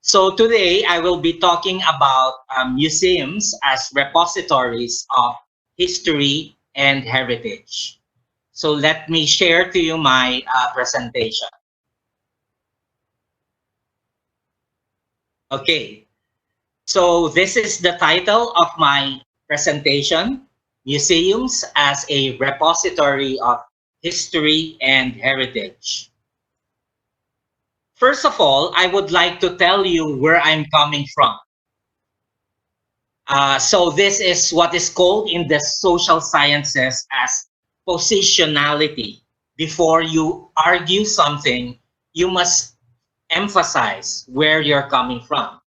So today I will be talking about museums as repositories of history and heritage. So let me share to you my presentation. Okay, so this is the title of my presentation, Museums as a Repository of History and Heritage. First of all, I would like to tell you where I'm coming from. So this is what is called in the social sciences as positionality. Before you argue something, you must emphasize where you're coming from.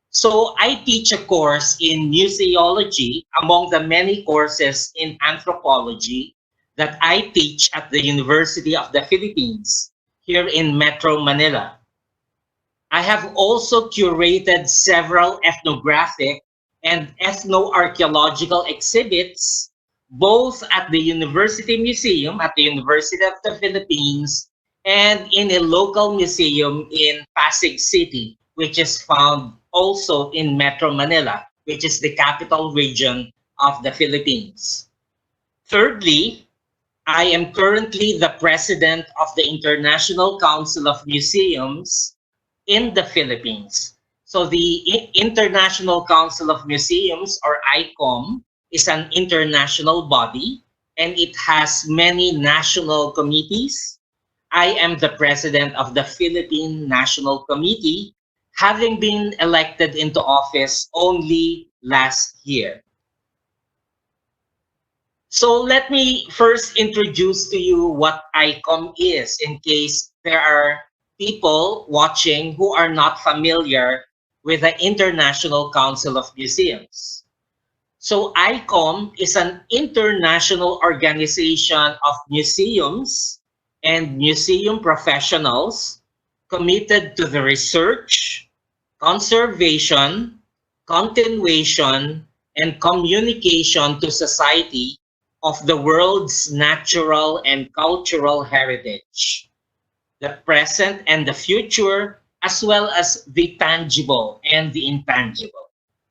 So I teach a course in museology among the many courses in anthropology that I teach at the University of the Philippines here in Metro Manila. I have also curated several ethnographic and ethno-archaeological exhibits, both at the University Museum at the University of the Philippines and in a local museum in Pasig City, which is found also in Metro Manila, which is the capital region of the Philippines. Thirdly, I am currently the president of the International Council of Museums in the Philippines. So the International Council of Museums, or ICOM, is an international body and it has many national committees. I am the president of the Philippine National Committee, having been elected into office only last year. So let me first introduce to you what ICOM is in case there are people watching who are not familiar with the International Council of Museums. So ICOM is an international organization of museums and museum professionals committed to the research, conservation, continuation, and communication to society of the world's natural and cultural heritage, the present and the future, as well as the tangible and the intangible.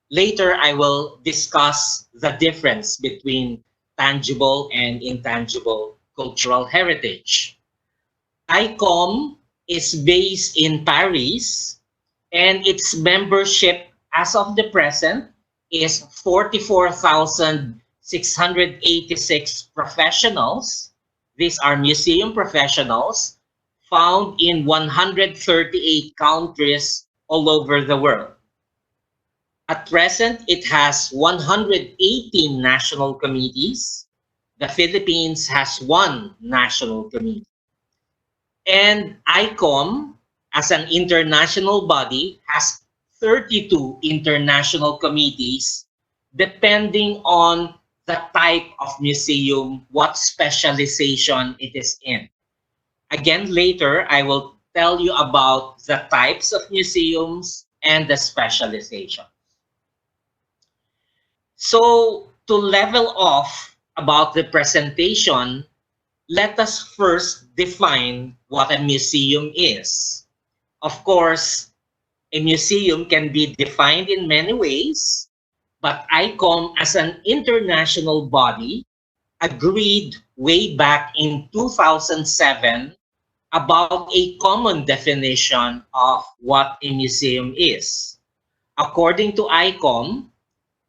Later, I will discuss the difference between tangible and intangible cultural heritage. ICOM is based in Paris, and its membership as of the present is 44,686 professionals. These are museum professionals found in 138 countries all over the world. At present, it has 118 national committees. The Philippines has one national committee. And ICOM, as an international body, has 32 international committees, depending on the type of museum, what specialization it is in. Again, later, I will tell you about the types of museums and the specialization. So, to level off about the presentation, let us first define what a museum is. Of course, a museum can be defined in many ways, but ICOM, as an international body, agreed way back in 2007 about a common definition of what a museum is. According to ICOM,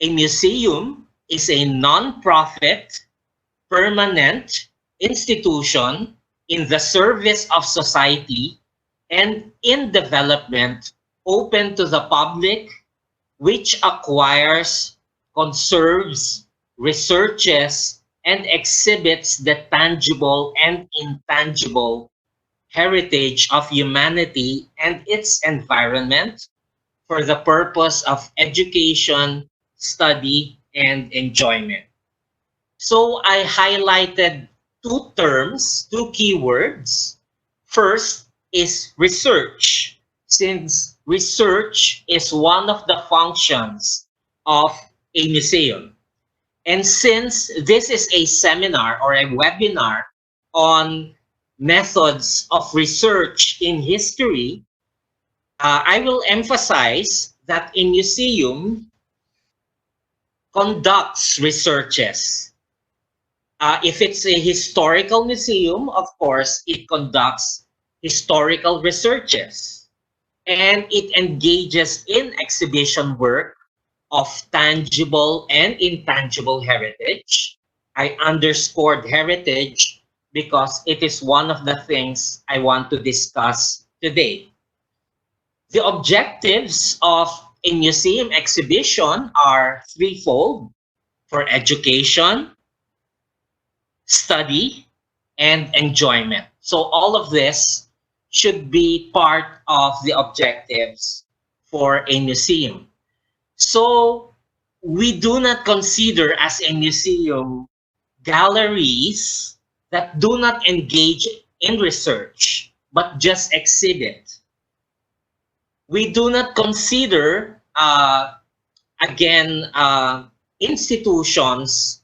a museum is a non-profit, permanent institution in the service of society and in development, open to the public, which acquires, conserves, researches, and exhibits the tangible and intangible heritage of humanity and its environment for the purpose of education, study, and enjoyment. So I highlighted two terms, two keywords. First is research, since research is one of the functions of a museum. And since this is a seminar or a webinar on methods of research in history, I will emphasize that a museum conducts researches. If it's a historical museum, of course, it conducts historical researches, and it engages in exhibition work of tangible and intangible heritage. I underscored heritage because it is one of the things I want to discuss today. The objectives of a museum exhibition are threefold: for education, study, and enjoyment. So all of this should be part of the objectives for a museum. So we do not consider as a museum galleries that do not engage in research but just exhibit. We do not consider, again, institutions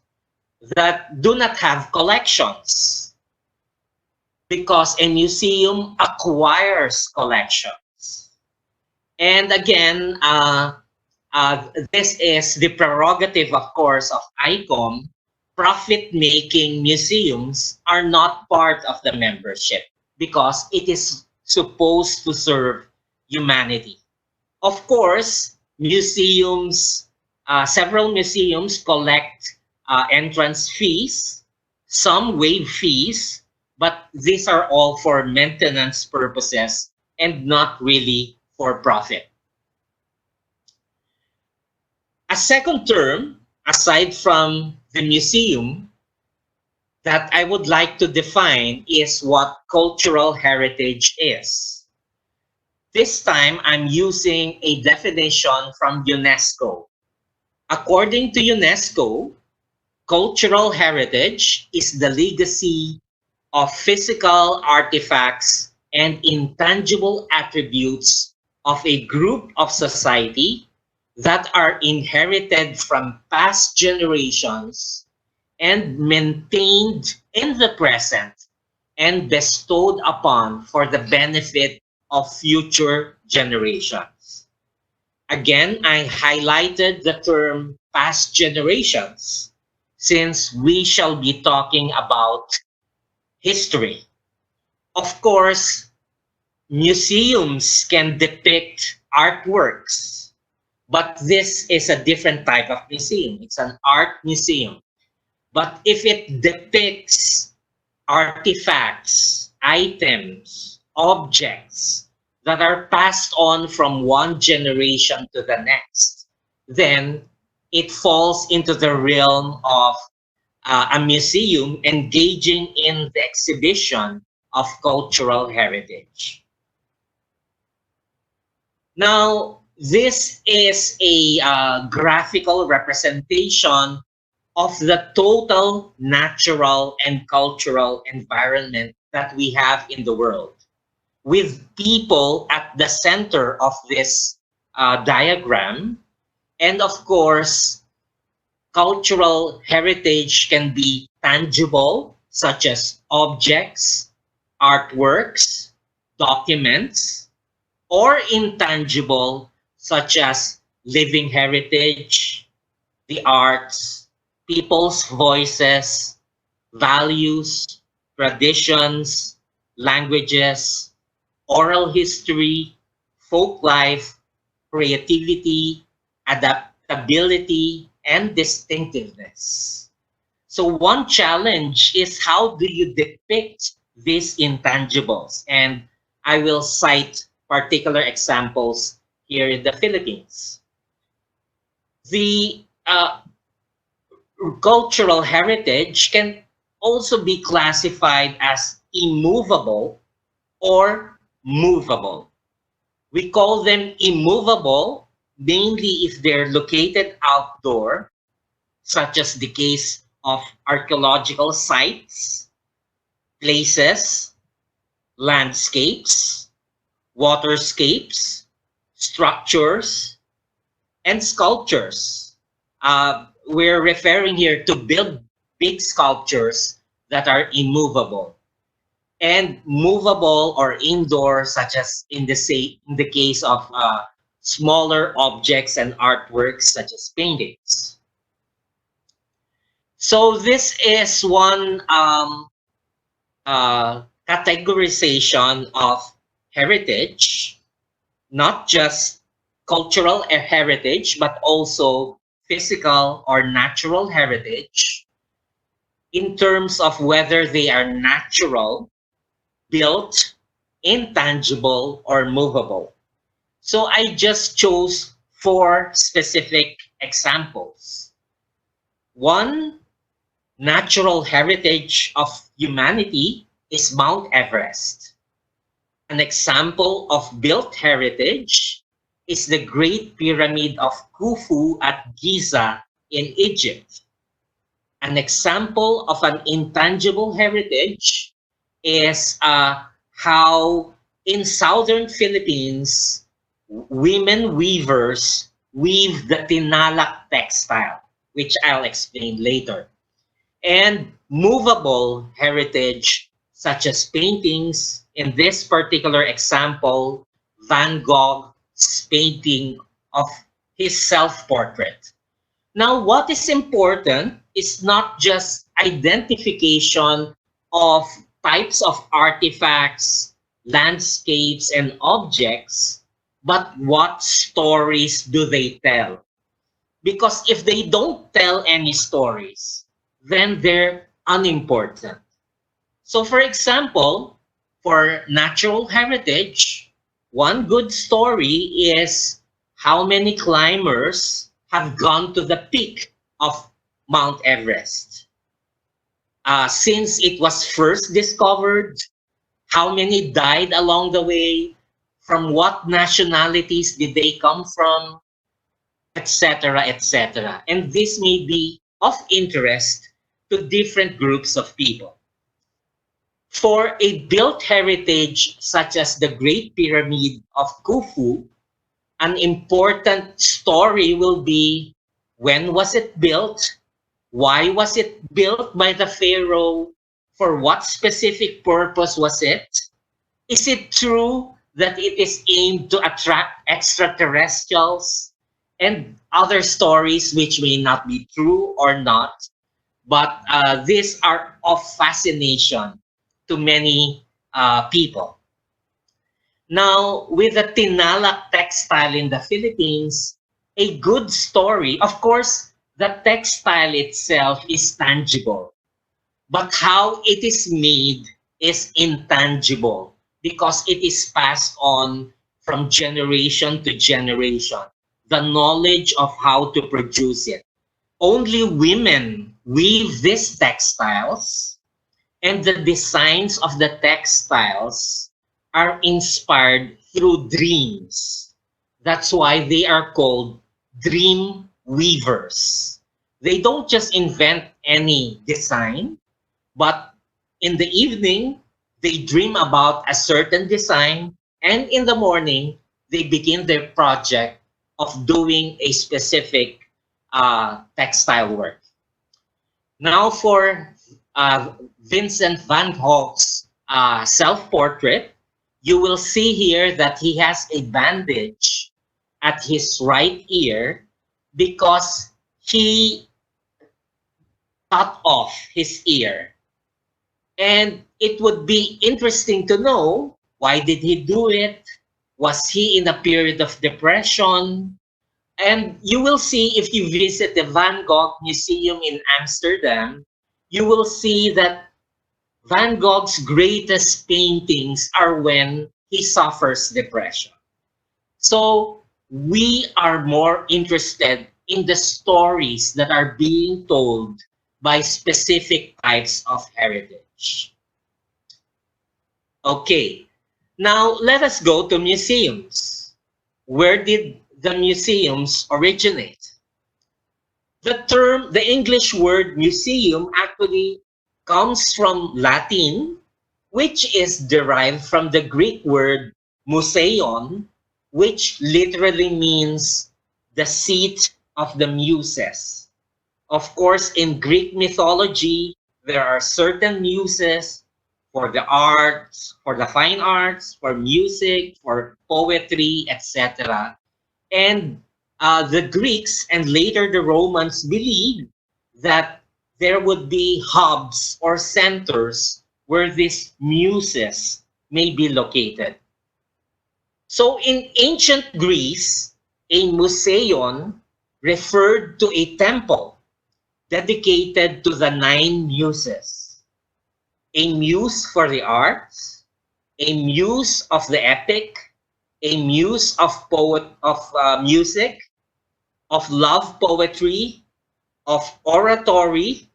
that do not have collections, because a museum acquires collections. And again, this is the prerogative, of course, of ICOM. Profit-making museums are not part of the membership because it is supposed to serve humanity. Of course, museums, several museums collect entrance fees, some waive fees, but these are all for maintenance purposes and not really for profit. A second term, aside from the museum, that I would like to define is what cultural heritage is. This time, I'm using a definition from UNESCO. According to UNESCO, cultural heritage is the legacy of physical artifacts and intangible attributes of a group of society that are inherited from past generations and maintained in the present and bestowed upon for the benefit of future generations. Again, I highlighted the term past generations since we shall be talking about history. Of course, museums can depict artworks, but this is a different type of museum. It's an art museum. But if it depicts artifacts, items, objects that are passed on from one generation to the next, then it falls into the realm of a museum engaging in the exhibition of cultural heritage. Now, this is a graphical representation of the total natural and cultural environment that we have in the world, with people at the center of this diagram. And of course, cultural heritage can be tangible, such as objects, artworks, documents, or intangible, such as living heritage, the arts, people's voices, values, traditions, languages, oral history, folk life, creativity, adaptability, and distinctiveness. So one challenge is, how do you depict these intangibles? And I will cite particular examples here in the Philippines. The cultural heritage can also be classified as immovable or movable. We call them immovable mainly if they're located outdoor, such as the case of archaeological sites, places, landscapes, waterscapes, structures, and sculptures. We're referring here to build big sculptures that are immovable. and movable or indoor, such as in the case of smaller objects and artworks such as paintings. So this is one categorization of heritage, not just cultural heritage, but also physical or natural heritage in terms of whether they are natural, built, intangible, or movable. So I just chose 4 specific examples. One natural heritage of humanity is Mount Everest. An example of built heritage is the Great Pyramid of Khufu at Giza in Egypt. An example of an intangible heritage is how in southern Philippines, women weavers weave the tinalak textile, which I'll explain later. And movable heritage, such as paintings, in this particular example, Van Gogh's painting of his self-portrait. Now, what is important is not just identification of types of artifacts, landscapes, and objects, but what stories do they tell? Because if they don't tell any stories, then they're unimportant. So for example, for natural heritage, one good story is how many climbers have gone to the peak of Mount Everest. Since it was first discovered, how many died along the way, from what nationalities did they come from, etc., etc. And this may be of interest to different groups of people. For a built heritage such as the Great Pyramid of Khufu, an important story will be when was it built, why was it built by the pharaoh, for what specific purpose was it, is it true that it is aimed to attract extraterrestrials, and other stories which may not be true or not, but these are of fascination to many people. Now, with the tinalak textile in the Philippines, a good story, of course, the textile itself is tangible, but how it is made is intangible because it is passed on from generation to generation, the knowledge of how to produce it. Only women weave these textiles, and the designs of the textiles are inspired through dreams. That's why they are called dream weavers. They don't just invent any design, but in the evening, they dream about a certain design, and in the morning, they begin their project of doing a specific textile work. Now for Vincent van Gogh's self-portrait, you will see here that he has a bandage at his right ear because he cut off his ear. And it would be interesting to know, why did he do it? Was he in a period of depression? And you will see, if you visit the Van Gogh Museum in Amsterdam, you will see that Van Gogh's greatest paintings are when he suffers depression. So we are more interested in the stories that are being told by specific types of heritage. Okay, now let us go to museums. Where did the museums originate? The English word museum actually comes from Latin, which is derived from the Greek word museion, which literally means the seat of the muses. Of course, in Greek mythology, there are certain muses for the arts, for the fine arts, for music, for poetry, etc. And the Greeks and later the Romans believed that there would be hubs or centers where these muses may be located. So in ancient Greece, a museion referred to a temple dedicated to the nine muses. A muse for the arts, a muse of the epic, a muse of music, of love poetry, of oratory,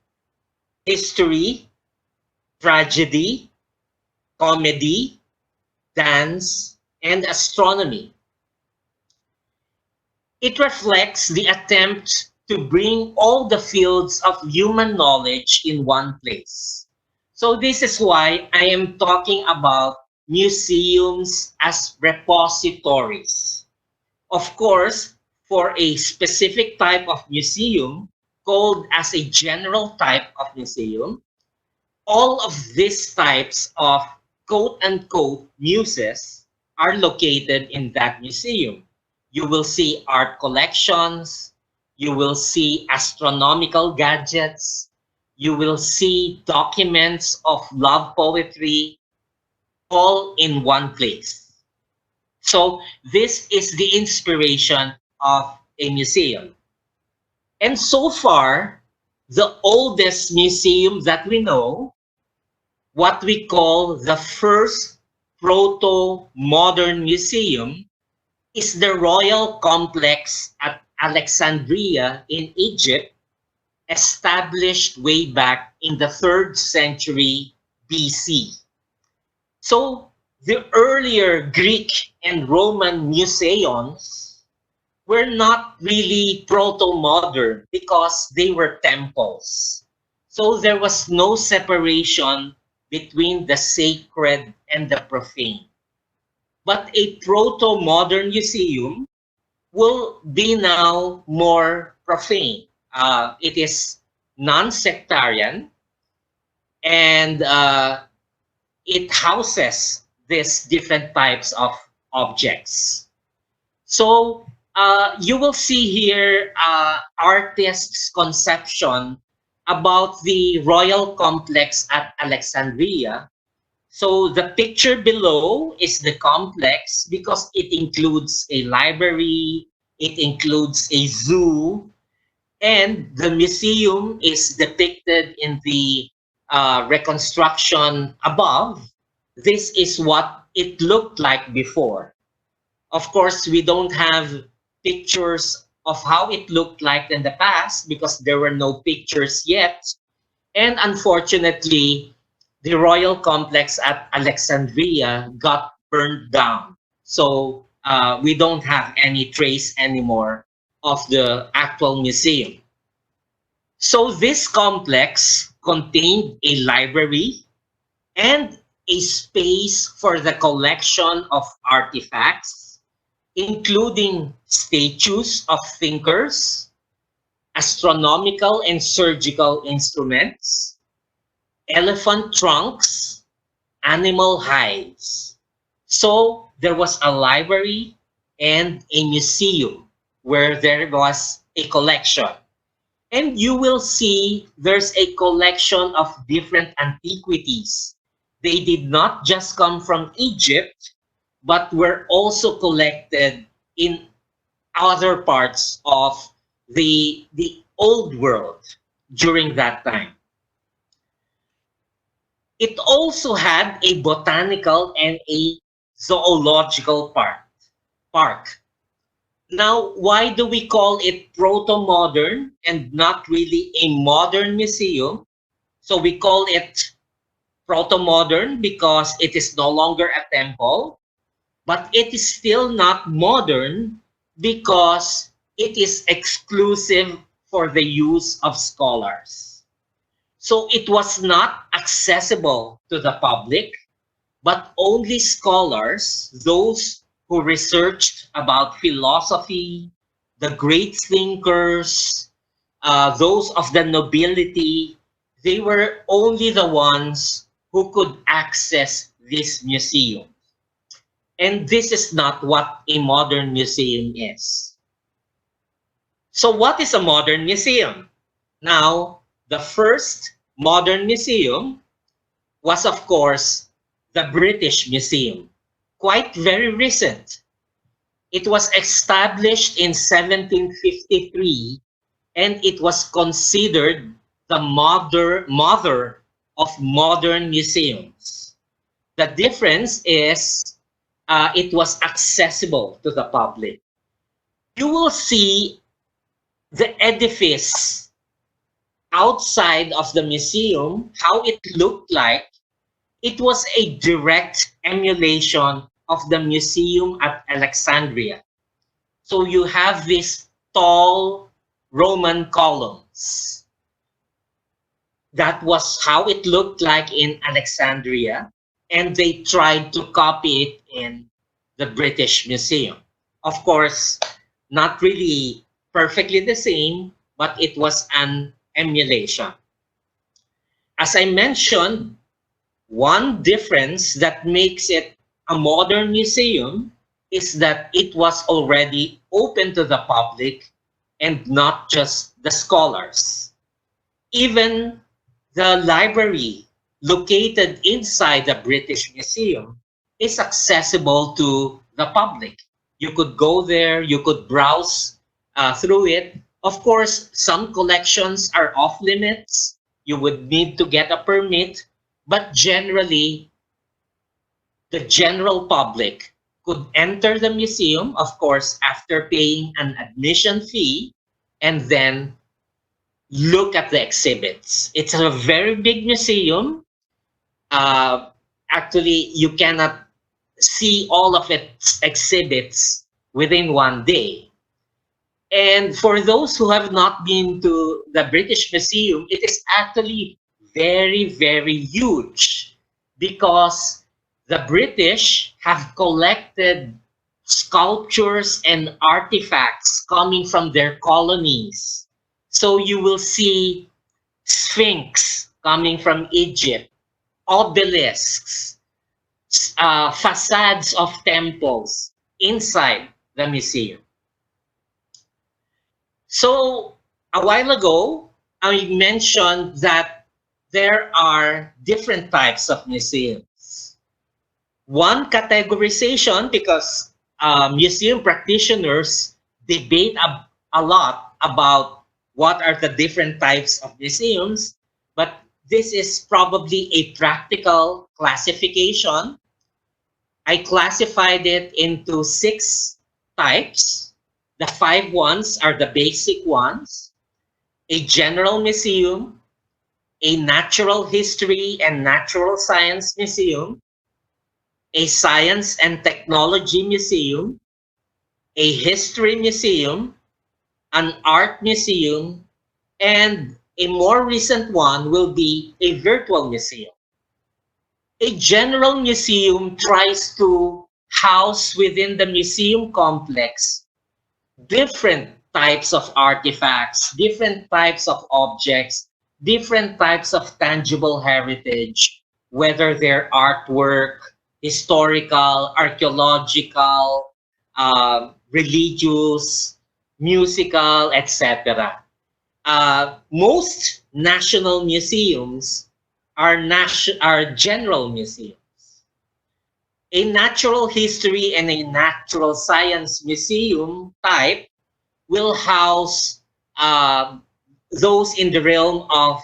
history, tragedy, comedy, dance, and astronomy. It reflects the attempt to bring all the fields of human knowledge in one place. So this is why I am talking about museums as repositories. Of course, for a specific type of museum, called as a general type of museum, all of these types of quote-unquote muses are located in that museum. You will see art collections, you will see astronomical gadgets, you will see documents of love poetry, all in one place. So this is the inspiration of a museum. And so far, the oldest museum that we know, what we call the first proto-modern museum, is the royal complex at Alexandria in Egypt, established way back in the 3rd century BC. So the earlier Greek and Roman museums were not really proto-modern because they were temples. So there was no separation between the sacred and the profane. But a proto-modern museum will be now more profane. It is non-sectarian, and it houses these different types of objects. So you will see here artists' conception about the royal complex at Alexandria. So the picture below is the complex because it includes a library, it includes a zoo, and the museum is depicted in the reconstruction above. This is what it looked like before. Of course, we don't have pictures of how it looked like in the past because there were no pictures yet. And unfortunately, the royal complex at Alexandria got burned down. So we don't have any trace anymore of the actual museum. So this complex contained a library and a space for the collection of artifacts, including statues of thinkers, astronomical and surgical instruments, elephant trunks, animal hides. So there was a library and a museum where there was a collection. And you will see there's a collection of different antiquities. They did not just come from Egypt, but were also collected in other parts of the old world during that time. It also had a botanical and a zoological park. Now, why do we call it proto-modern and not really a modern museum? So we call it proto-modern because it is no longer a temple, but it is still not modern because it is exclusive for the use of scholars. So it was not accessible to the public, but only scholars, those who researched about philosophy, the great thinkers, those of the nobility, they were only the ones who could access this museum. And this is not what a modern museum is. So what is a modern museum? Now, the first modern museum was, of course, the British Museum, quite very recent. It was established in 1753, and it was considered the mother of modern museums. The difference is it was accessible to the public. You will see the edifice outside of the museum, how it looked like. It was a direct emulation of the museum at Alexandria. So you have these tall Roman columns. That was how it looked like in Alexandria, and they tried to copy it in the British Museum. Of course, not really perfectly the same, but it was an emulation. As I mentioned, one difference that makes it a modern museum is that it was already open to the public and not just the scholars. Even the library located inside the British Museum is accessible to the public. You could go there, you could browse through it. Of course, some collections are off limits. You would need to get a permit, but generally, the general public could enter the museum, of course, after paying an admission fee, and then look at the exhibits. It's a very big museum. Actually, you cannot see all of its exhibits within one day. And for those who have not been to the British Museum, it is actually very, very huge because the British have collected sculptures and artifacts coming from their colonies. So you will see Sphinx coming from Egypt, obelisks, facades of temples inside the museum. So a while ago, I mentioned that there are different types of museums. One, categorization, because museum practitioners debate a lot about what are the different types of museums, but this is probably a practical classification. I classified it into 6 types. The 5 ones are the basic ones: a general museum, a natural history and natural science museum, a science and technology museum, a history museum, an art museum, and a more recent one will be a virtual museum. A general museum tries to house within the museum complex different types of artifacts, different types of objects, different types of tangible heritage, whether they're artwork, historical, archaeological, religious, musical, etc. Most national museums are general museums. A natural history and a natural science museum type will house those in the realm of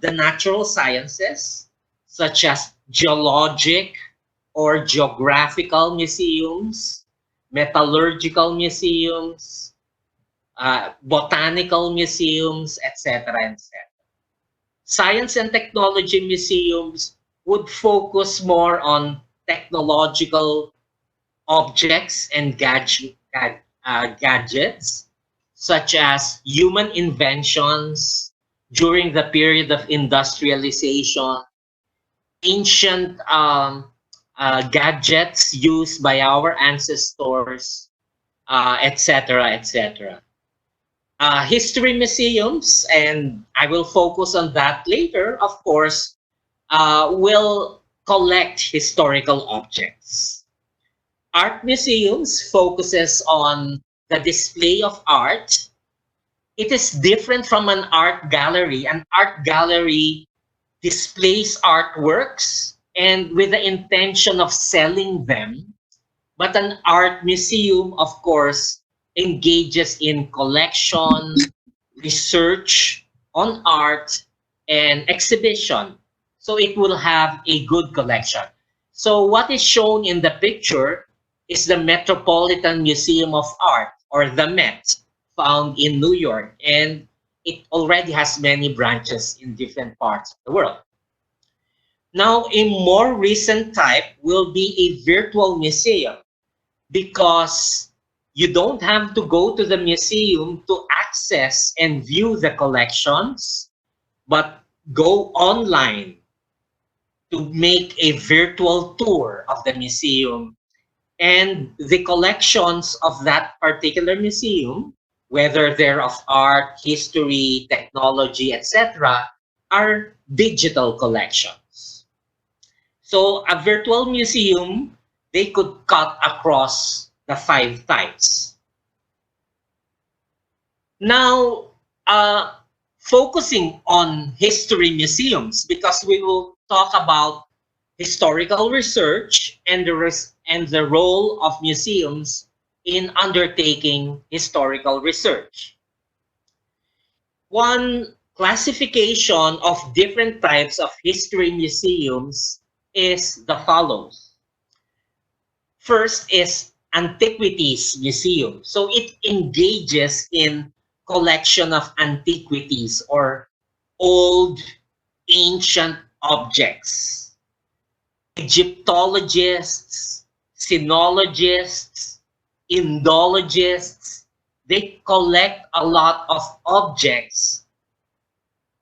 the natural sciences, such as geologic or geographical museums, metallurgical museums, botanical museums, etc., etc. Science and technology museums would focus more on technological objects and gadgets, such as human inventions during the period of industrialization, ancient gadgets used by our ancestors, etc., etc. History museums, and I will focus on that later, of course, will collect historical objects. Art museums focuses on the display of art. It is different from an art gallery. An art gallery displays artworks and with the intention of selling them. But an art museum, of course, engages in collection, research on art, and exhibition. So it will have a good collection. So what is shown in the picture is the Metropolitan Museum of Art, or the Met, found in New York. And it already has many branches in different parts of the world. Now, a more recent type will be a virtual museum, because you don't have to go to the museum to access and view the collections, but go online to make a virtual tour of the museum. And the collections of that particular museum, whether they're of art, history, technology, etc., are digital collections. So a virtual museum, they could cut across the 5 types. Now, focusing on history museums, because we will talk about historical research and the role of museums in undertaking historical research. One classification of different types of history museums is the follows. First is Antiquities Museum. So it engages in collection of antiquities or old ancient objects. Egyptologists, sinologists, Indologists, they collect a lot of objects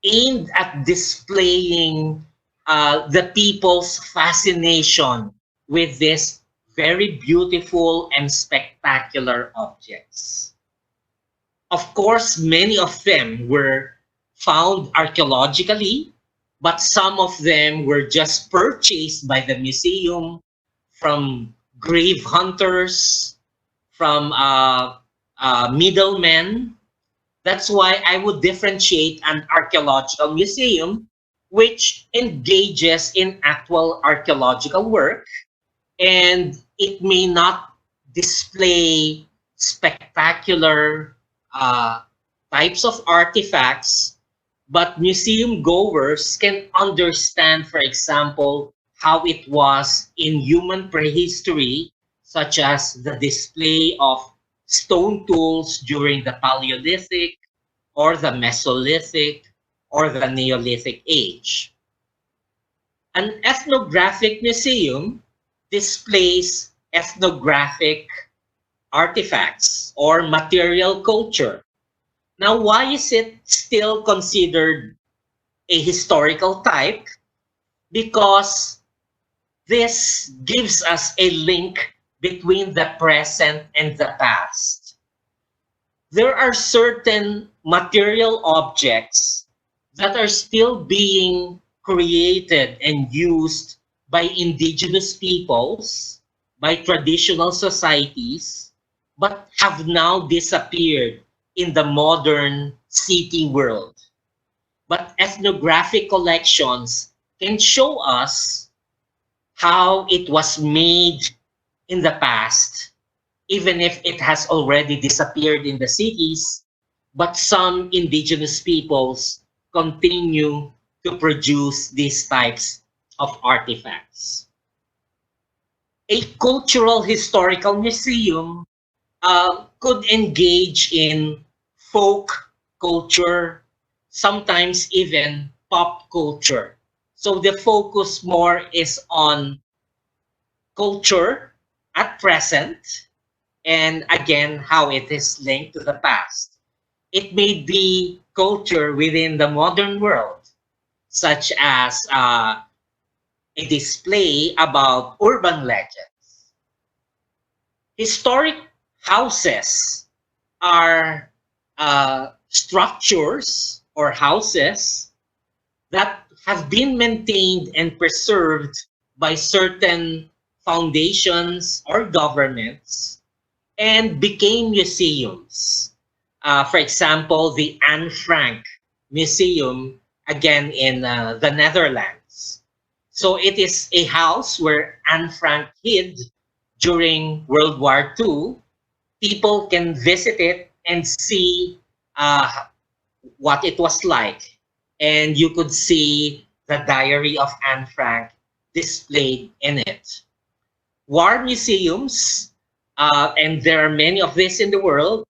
aimed at displaying the people's fascination with these very beautiful and spectacular objects. Of course, many of them were found archaeologically, but some of them were just purchased by the museum from grave hunters, from middlemen. That's why I would differentiate an archaeological museum, which engages in actual archaeological work, and it may not display spectacular types of artifacts, but museum goers can understand, for example, how it was in human prehistory, such as the display of stone tools during the Paleolithic or the Mesolithic or the Neolithic age. An ethnographic museum displays ethnographic artifacts or material culture. Now, why is it still considered a historical type? Because this gives us a link between the present and the past. There are certain material objects that are still being created and used by indigenous peoples, by traditional societies, but have now disappeared in the modern city world. But ethnographic collections can show us how it was made in the past, even if it has already disappeared in the cities, but some indigenous peoples continue to produce these types of artifacts. A cultural historical museum could engage in folk culture, sometimes even pop culture. So the focus more is on culture at present, and again, how it is linked to the past. It may be culture within the modern world, such as a display about urban legends. Historic houses are structures or houses that have been maintained and preserved by certain foundations or governments and became museums. For example, the Anne Frank Museum, again in the Netherlands. So it is a house where Anne Frank hid during World War II. People can visit it and see what it was like. And you could see the diary of Anne Frank displayed in it. War museums, and there are many of this in the world,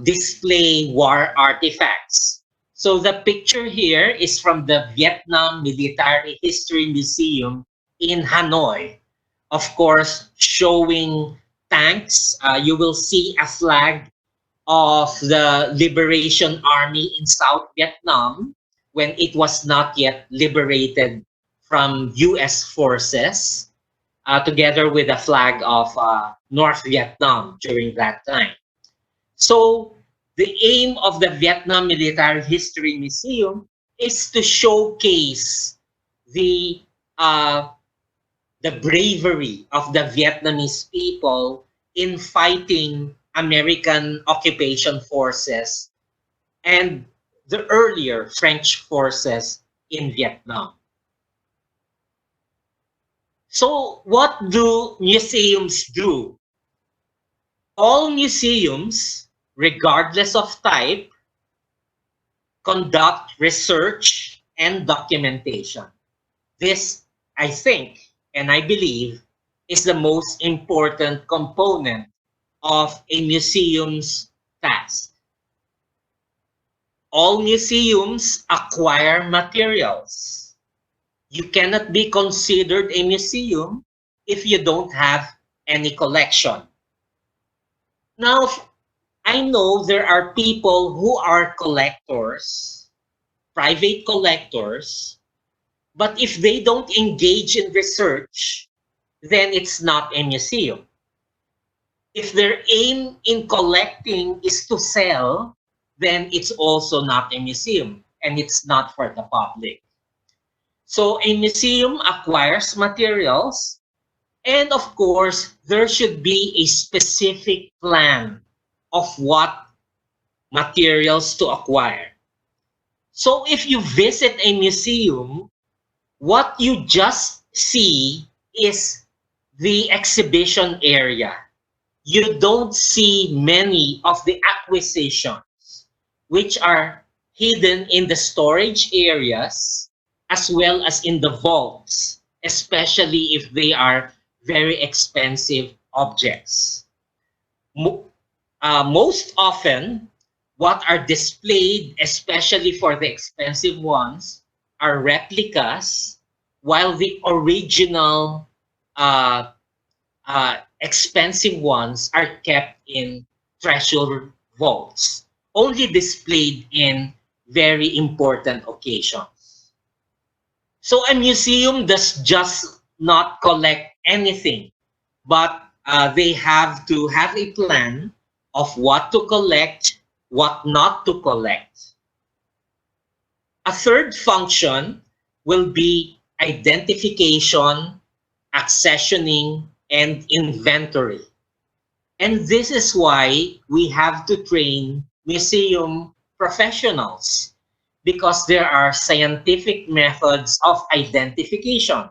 display war artifacts. So the picture here is from the Vietnam Military History Museum in Hanoi. Of course, showing tanks. You will see a flag of the Liberation Army in South Vietnam when it was not yet liberated from US forces, together with the flag of North Vietnam during that time. So the aim of the Vietnam Military History Museum is to showcase the uh, the bravery of the Vietnamese people in fighting American occupation forces and the earlier French forces in Vietnam. So what do museums do? All museums, regardless of type, conduct research and documentation. This, I think, and I believe, is the most important component of a museum's task. All museums acquire materials. You cannot be considered a museum if you don't have any collection. Now, I know there are people who are collectors, private collectors, but if they don't engage in research, then it's not a museum. If their aim in collecting is to sell, then it's also not a museum and it's not for the public. So a museum acquires materials, and of course, there should be a specific plan of what materials to acquire. So if you visit a museum, what you just see is the exhibition area. You don't see many of the acquisitions, which are hidden in the storage areas as well as in the vaults, especially if they are very expensive objects. Most often, what are displayed, especially for the expensive ones, are replicas, while the original expensive ones are kept in treasure vaults, only displayed in very important occasions. So a museum does just not collect anything, but they have to have a plan of what to collect, what not to collect. A third function will be identification, accessioning, and inventory. And this is why we have to train museum professionals, because there are scientific methods of identification.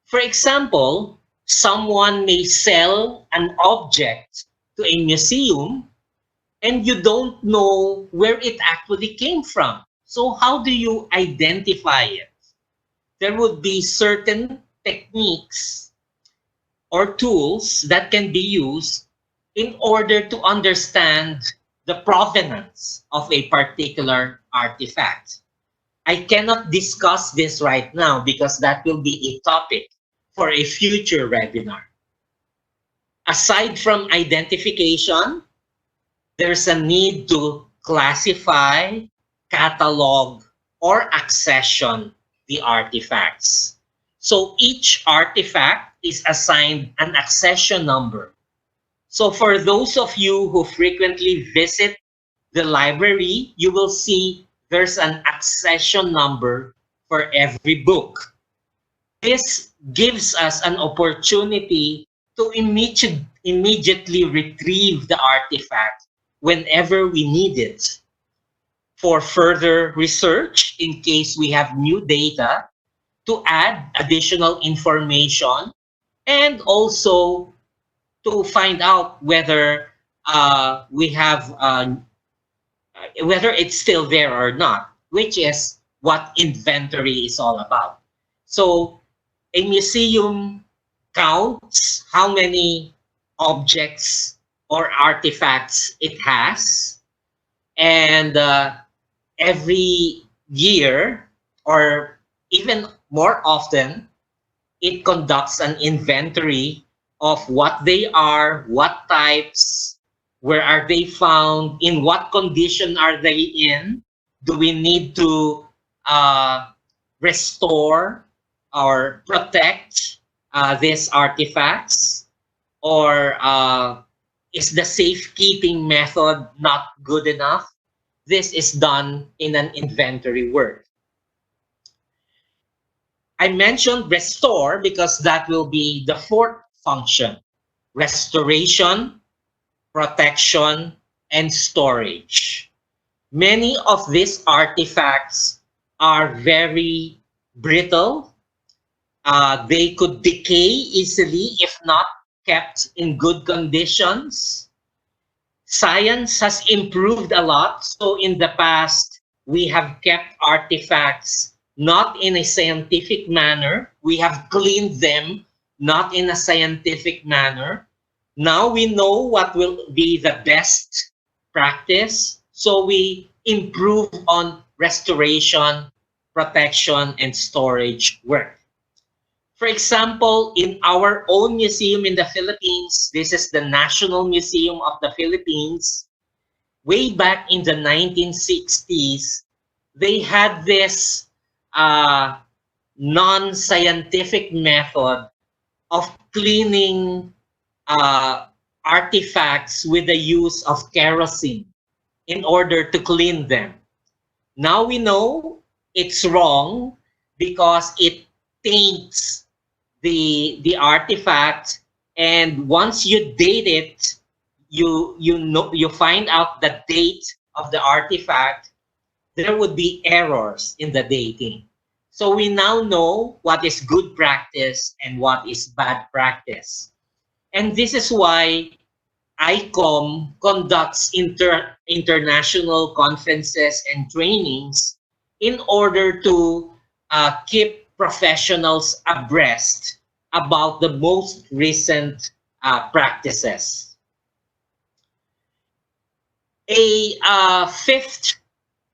For example, someone may sell an object to a museum and you don't know where it actually came from. So how do you identify it? There would be certain techniques or tools that can be used in order to understand the provenance of a particular artifact. I cannot discuss this right now because that will be a topic for a future webinar. Aside from identification, there's a need to classify, catalog, or accession the artifacts. So each artifact is assigned an accession number. So for those of you who frequently visit the library, you will see there's an accession number for every book. This gives us an opportunity to immediately retrieve the artifact whenever we need it for further research in case we have new data, to add additional information, and also to find out whether we have whether it's still there or not, which is what inventory is all about. So a museum counts how many objects or artifacts it has, and every year, or even more often, it conducts an inventory of what they are, what types, where are they found, in what condition are they in, do we need to restore or protect these artifacts, or is the safekeeping method not good enough? This is done in an inventory work. I mentioned restore because that will be the fourth function: restoration, protection, and storage. Many of these artifacts are very brittle. They could decay easily if not kept in good conditions. Science has improved a lot. So in the past, we have kept artifacts not in a scientific manner. We have cleaned them not in a scientific manner. Now we know what will be the best practice. So we improve on restoration, protection, and storage work. For example, in our own museum in the Philippines, this is the National Museum of the Philippines. Way back in the 1960s, they had this non-scientific method of cleaning artifacts with the use of kerosene in order to clean them. Now we know it's wrong because it taints the artifact, and once you date it, you find out the date of the artifact, there would be errors in the dating. So we now know what is good practice and what is bad practice. And this is why ICOM conducts international conferences and trainings in order to keep professionals abreast about the most recent practices. A fifth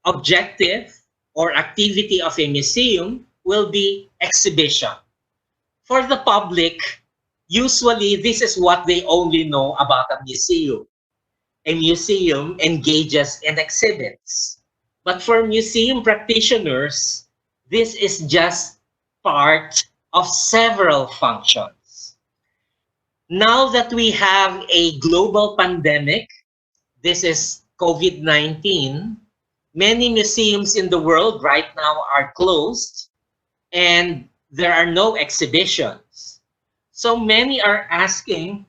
objective or activity of a museum will be exhibition. For the public, usually this is what they only know about a museum. A museum engages in exhibits. But for museum practitioners, this is just part of several functions. Now that we have a global pandemic, this is COVID-19, many museums in the world right now are closed and there are no exhibitions. So many are asking,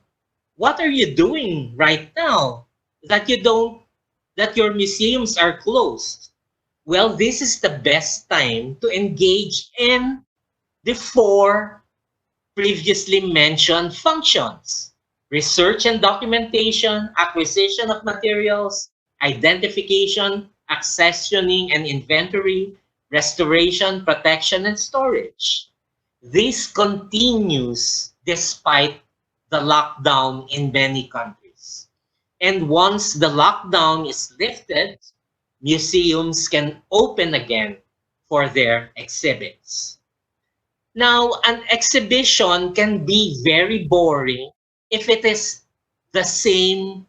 what are you doing right now that your museums are closed? Well, this is the best time to engage in the four previously mentioned functions: research and documentation, acquisition of materials, identification, accessioning and inventory, restoration, protection, and storage. This continues despite the lockdown in many countries. And once the lockdown is lifted, museums can open again for their exhibits. Now, an exhibition can be very boring if it is the same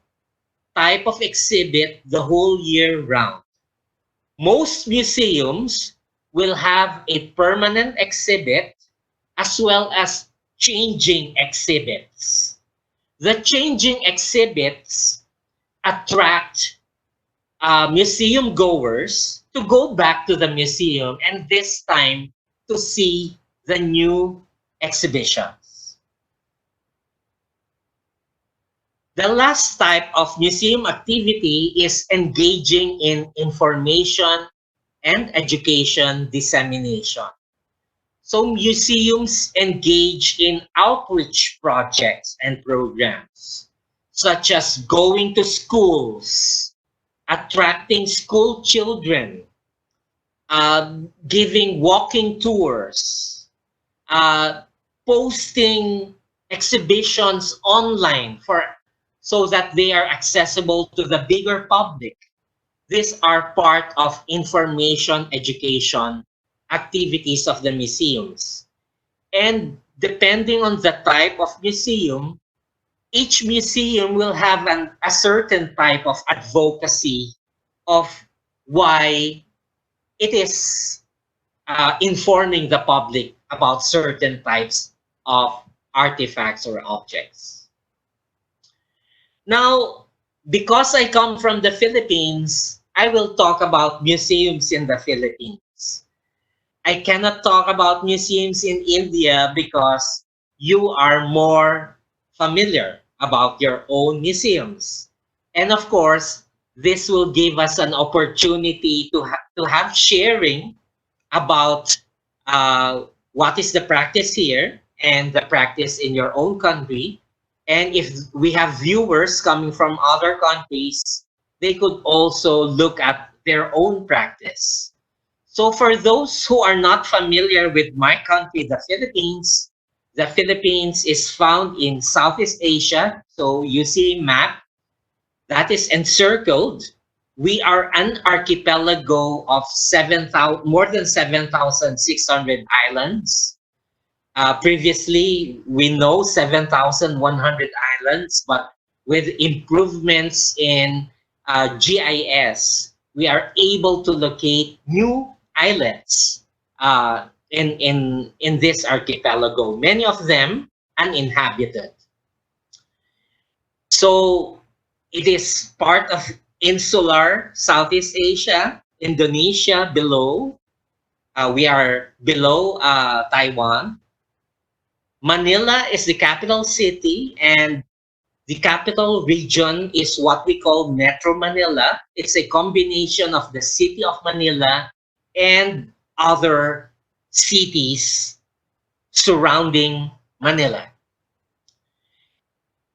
type of exhibit the whole year round. Most museums will have a permanent exhibit as well as changing exhibits. The changing exhibits attract museum goers to go back to the museum and this time to see the new exhibitions. The last type of museum activity is engaging in information and education dissemination. So museums engage in outreach projects and programs, such as going to schools, attracting school children, giving walking tours, uh, posting exhibitions online so that they are accessible to the bigger public. These are part of information education activities of the museums. And depending on the type of museum, each museum will have a certain type of advocacy of why it is informing the public about certain types of artifacts or objects. Now, because I come from the Philippines, I will talk about museums in the Philippines. I cannot talk about museums in India because you are more familiar about your own museums. And of course, this will give us an opportunity to have sharing about what is the practice here and the practice in your own country. And if we have viewers coming from other countries, they could also look at their own practice. So for those who are not familiar with my country, the Philippines is found in Southeast Asia. So you see a map that is encircled. We are an archipelago of more than 7,600 islands. Previously, we know 7,100 islands, but with improvements in GIS, we are able to locate new islets in this archipelago, many of them uninhabited. So it is part of insular Southeast Asia, Indonesia below. We are below Taiwan. Manila is the capital city, and the capital region is what we call Metro Manila. It's a combination of the city of Manila and other cities surrounding Manila.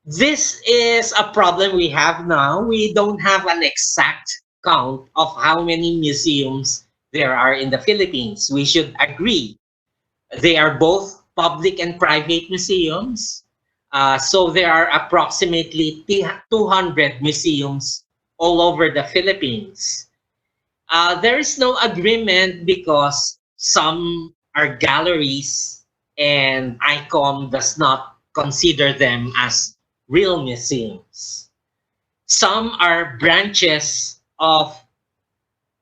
This is a problem we have now. We don't have an exact count of how many museums there are in the Philippines. We should agree. They are both public and private museums. So there are approximately 200 museums all over the Philippines. There is no agreement because some are galleries and ICOM does not consider them as real museums. Some are branches of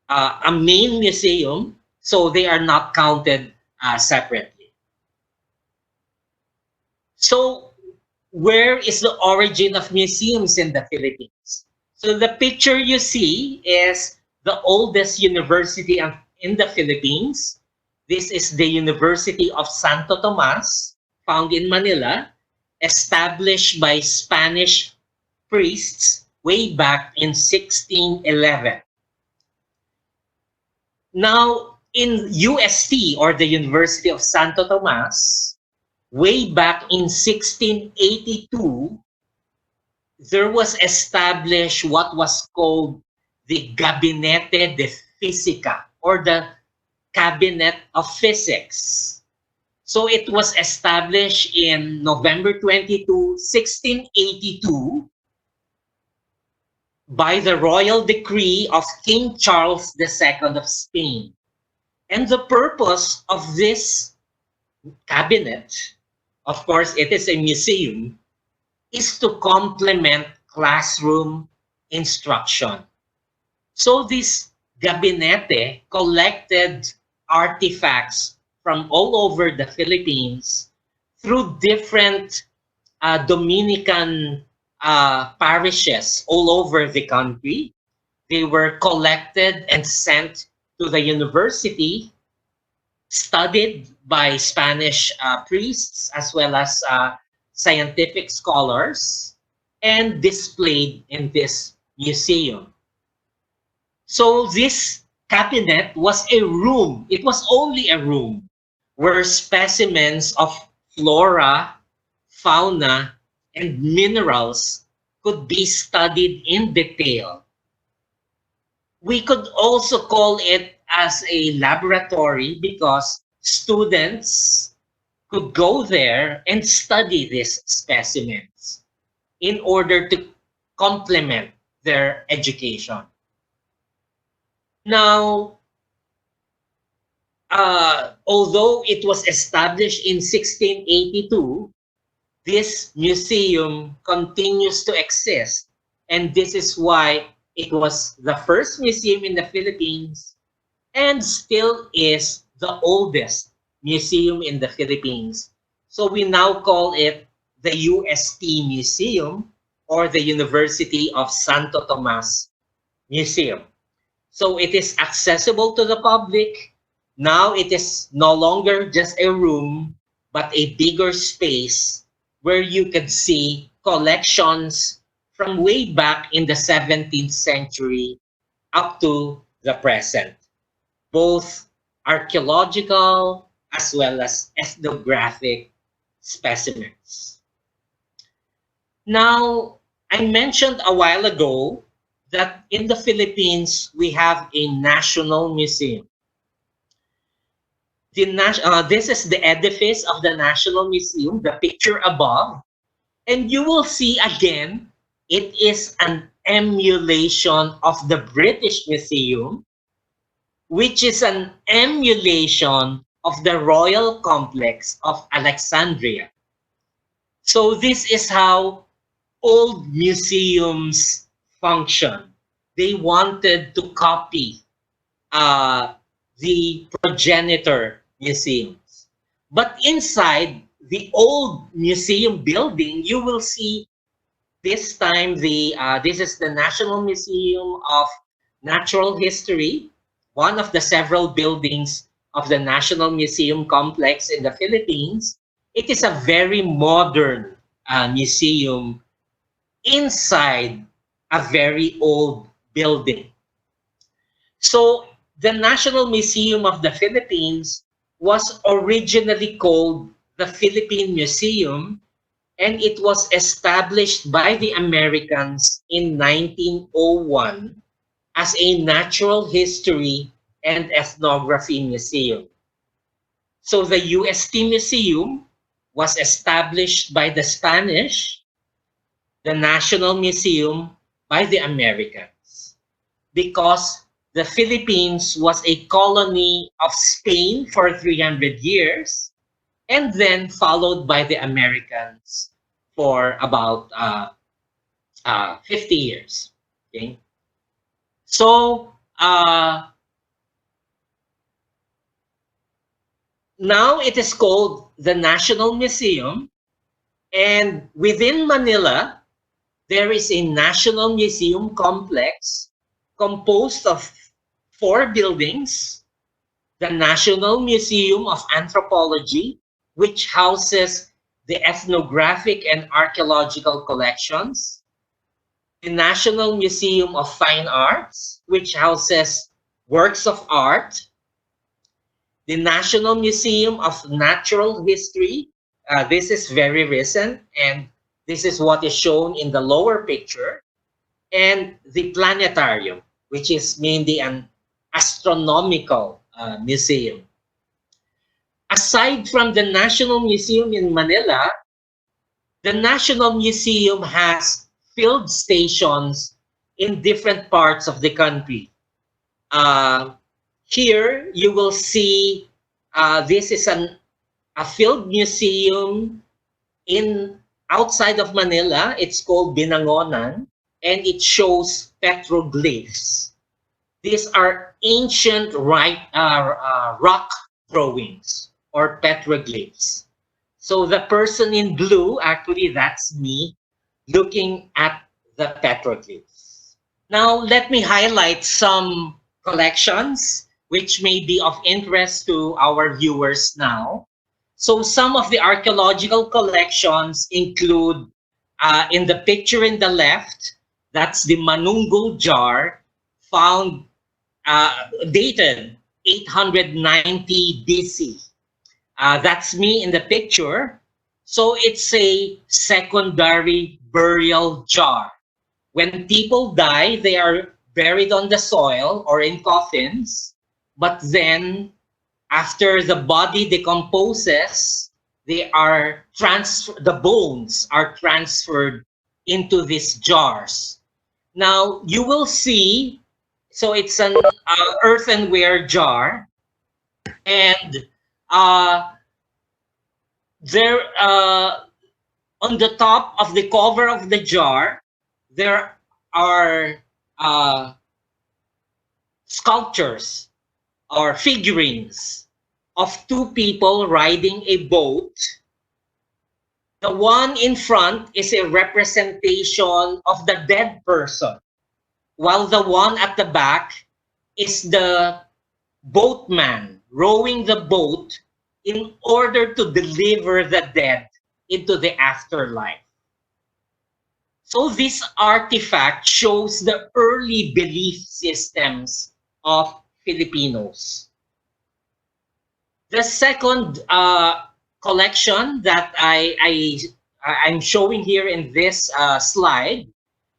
a main museum, so they are not counted separately. So where is the origin of museums in the Philippines? So the picture you see is the oldest university in the Philippines. This is the University of Santo Tomas, found in Manila, established by Spanish priests way back in 1611. Now, in UST, or the University of Santo Tomas, way back in 1682, there was established what was called the Gabinete de Física, or the Cabinet of Physics. So it was established in November 22, 1682 by the royal decree of King Charles II of Spain. And the purpose of this cabinet, of course it is a museum, is to complement classroom instruction. So this gabinete collected artifacts from all over the Philippines through different Dominican parishes all over the country. They were collected and sent to the university, studied by Spanish priests as well as scientific scholars, and displayed in this museum. So this cabinet was a room. It was only a room where specimens of flora, fauna, and minerals could be studied in detail. We could also call it as a laboratory because students could go there and study these specimens in order to complement their education. Now, although it was established in 1682, this museum continues to exist. And this is why it was the first museum in the Philippines and still is the oldest museum in the Philippines. So we now call it the UST Museum, or the University of Santo Tomas Museum. So it is accessible to the public. Now it is no longer just a room, but a bigger space where you can see collections from way back in the 17th century up to the present, both archaeological as well as ethnographic specimens. Now, I mentioned a while ago that in the Philippines, we have a national museum. This is the edifice of the National Museum, the picture above. And you will see again, it is an emulation of the British Museum, which is an emulation of the Royal Complex of Alexandria. So this is how old museums function. They wanted to copy the progenitor museums. But inside the old museum building, you will see this time this is the National Museum of Natural History, one of the several buildings of the National Museum complex in the Philippines. It is a very modern museum inside a very old building. So the National Museum of the Philippines was originally called the Philippine Museum, and it was established by the Americans in 1901 as a natural history and ethnography museum. So the UST Museum was established by the Spanish, the National Museum by the Americans, because the Philippines was a colony of Spain for 300 years, and then followed by the Americans for about 50 years. Okay? So now it is called the National Museum, and within Manila, there is a National Museum complex composed of 4 buildings: the National Museum of Anthropology, which houses the ethnographic and archaeological collections; the National Museum of Fine Arts, which houses works of art; the National Museum of Natural History. This is very recent, and this is what is shown in the lower picture; and the planetarium, which is mainly an astronomical museum. Aside from the National Museum in Manila, the National Museum has field stations in different parts of the country. Here you will see this is a field museum in outside of Manila. It's called Binangonan, and it shows petroglyphs. These are ancient rock drawings or petroglyphs. So the person in blue, actually that's me, looking at the petroglyphs. Now, let me highlight some collections which may be of interest to our viewers now. So some of the archaeological collections include, in the picture in the left, that's the Manungol jar found, dated 890 BC. That's me in the picture. So it's a secondary burial jar. When people die, they are buried on the soil or in coffins. But then, after the body decomposes, the bones are transferred into these jars. Now you will see, so it's an earthenware jar, and uh, there on the top of the cover of the jar, there are uh, sculptures or figurines of two people riding a boat. The one in front is a representation of the dead person, while the one at the back is the boatman rowing the boat in order to deliver the dead into the afterlife. So this artifact shows the early belief systems of Filipinos. The second collection that I'm showing here in this slide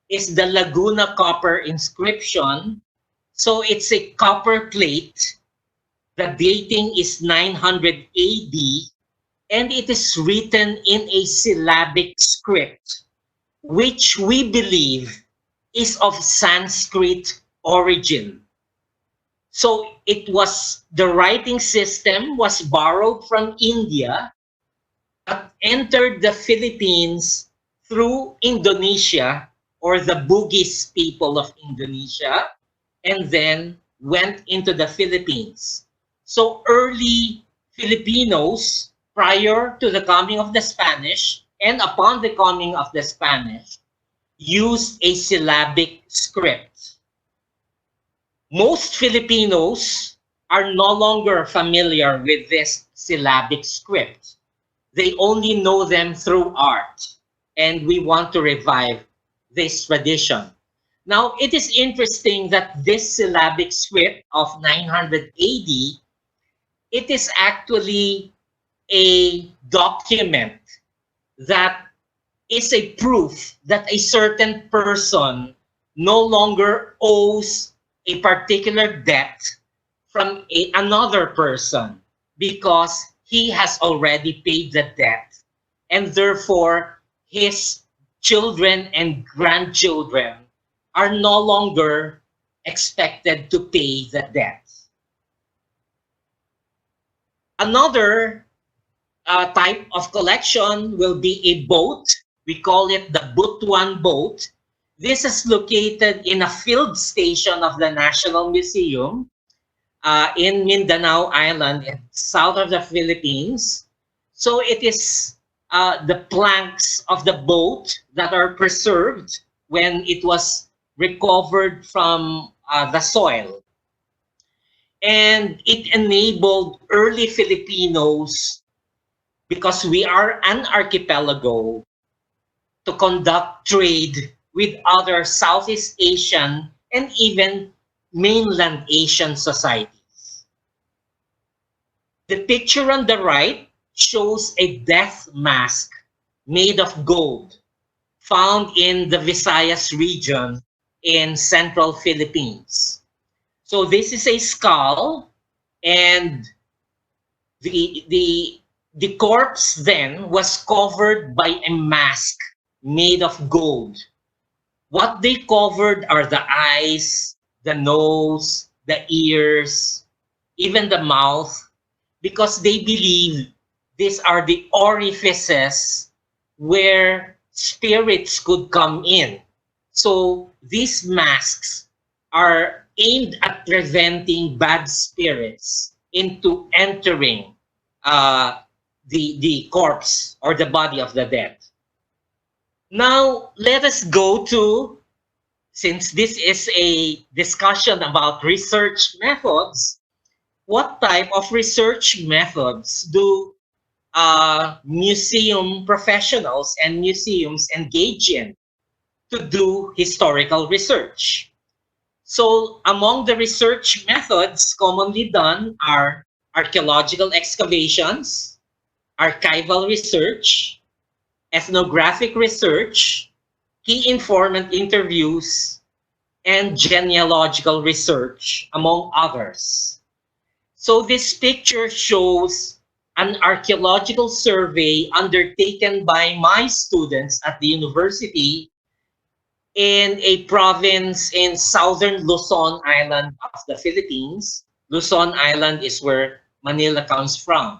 is the Laguna copper inscription. So it's a copper plate. The dating is 900 AD, and it is written in a syllabic script, which we believe is of Sanskrit origin. So the writing system was borrowed from India, but entered the Philippines through Indonesia, or the Bugis people of Indonesia, and then went into the Philippines. So early Filipinos, prior to the coming of the Spanish and upon the coming of the Spanish, used a syllabic script. Most Filipinos are no longer familiar with this syllabic script. They only know them through art, and we want to revive this tradition. Now, it is interesting that this syllabic script of 900 AD, it is actually a document that is a proof that a certain person no longer owes a particular debt from another person, because he has already paid the debt, and therefore his children and grandchildren are no longer expected to pay the debt. Another type of collection will be a boat. We call it the Butuan boat. This is located in a field station of the National Museum in Mindanao Island, in south of the Philippines. So it is the planks of the boat that are preserved when it was recovered from the soil. And it enabled early Filipinos, because we are an archipelago, to conduct trade with other Southeast Asian and even mainland Asian societies. The picture on the right shows a death mask made of gold found in the Visayas region in central Philippines. So this is a skull, and the corpse then was covered by a mask made of gold. What they covered are the eyes, the nose, the ears, even the mouth, because they believe these are the orifices where spirits could come in. So these masks are aimed at preventing bad spirits into entering the corpse or the body of the dead. Now let us go to since this is a discussion about research methods, what type of research methods do museum professionals and museums engage in to do historical research? So among the research methods commonly done are archaeological excavations, archival research, ethnographic research, key informant interviews, and genealogical research, among others. So this picture shows an archaeological survey undertaken by my students at the university in a province in southern Luzon Island of the Philippines. Luzon Island is where Manila comes from.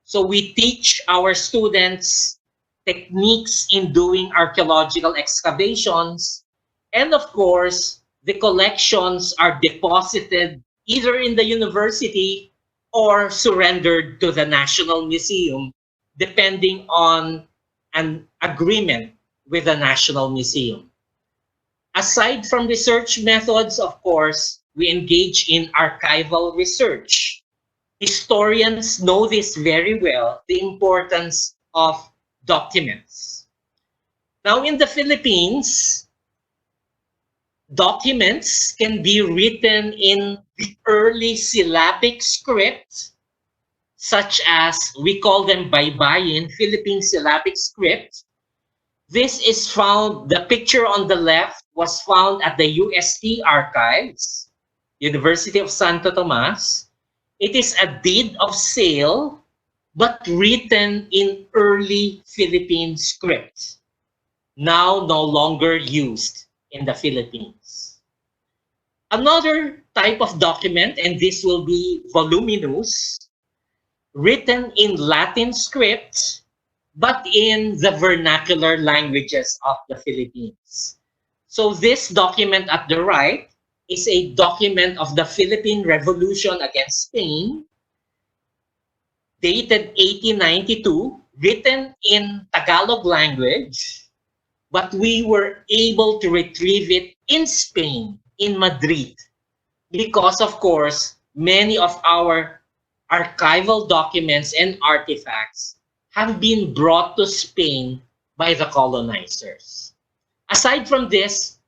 So we teach our students techniques in doing archaeological excavations. And of course, the collections are deposited either in the university or surrendered to the National Museum, depending on an agreement with the National Museum. Aside from research methods, of course, we engage in archival research. Historians know this very well, the importance of documents. Now, in the Philippines, documents can be written in the early syllabic script, such as we call them baybayin, Philippine syllabic script. This is found, the picture on the left was found at the UST archives, University of Santo Tomas. It is a deed of sale, but written in early Philippine script, now no longer used in the Philippines. Another type of document, and this will be voluminous, written in Latin script, but in the vernacular languages of the Philippines. So this document at the right is a document of the Philippine Revolution against Spain, dated 1892, written in Tagalog language, but we were able to retrieve it in Spain, in Madrid, because of course, many of our archival documents and artifacts have been brought to Spain by the colonizers. Aside from this,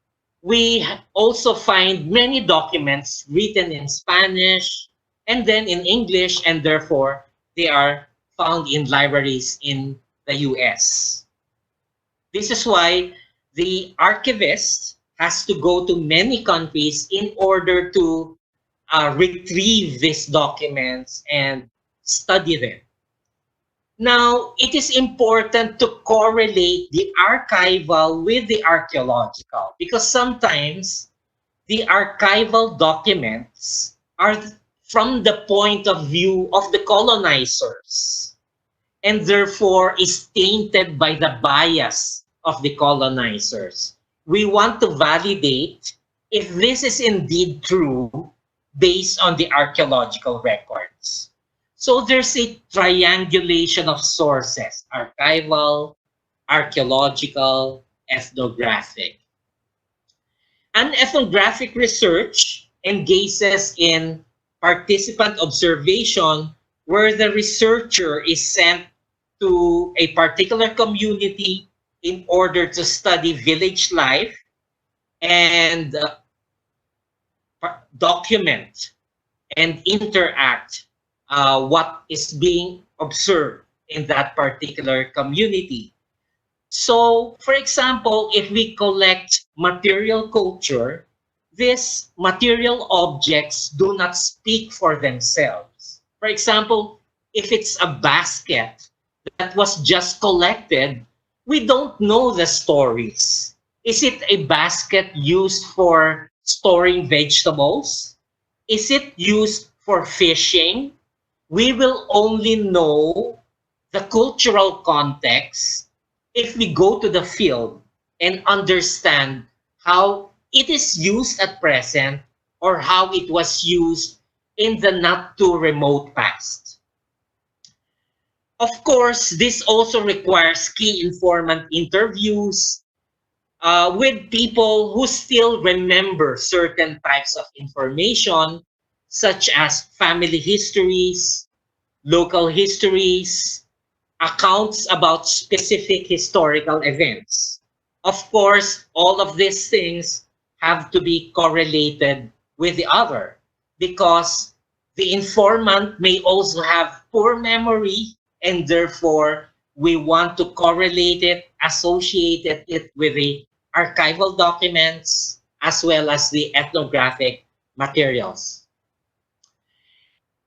we also find many documents written in Spanish and then in English, and therefore they are found in libraries in the US. This is why the archivist has to go to many countries in order to retrieve these documents and study them. Now, it is important to correlate the archival with the archaeological, because sometimes the archival documents are from the point of view of the colonizers, and therefore is tainted by the bias of the colonizers. We want to validate if this is indeed true based on the archaeological records. So there's a triangulation of sources: archival, archaeological, ethnographic. An ethnographic research engages in participant observation, where the researcher is sent to a particular community in order to study village life and document and interact what is being observed in that particular community. So, for example, if we collect material culture, these material objects do not speak for themselves. For example, if it's a basket that was just collected, we don't know the stories. Is it a basket used for storing vegetables? Is it used for fishing? We will only know the cultural context if we go to the field and understand how it is used at present or how it was used in the not too remote past. Of course, this also requires key informant interviews, with people who still remember certain types of information, such as family histories, local histories, accounts about specific historical events. Of course, all of these things have to be correlated with the other because the informant may also have poor memory, and therefore we want to correlate it, associate it with the archival documents as well as the ethnographic materials.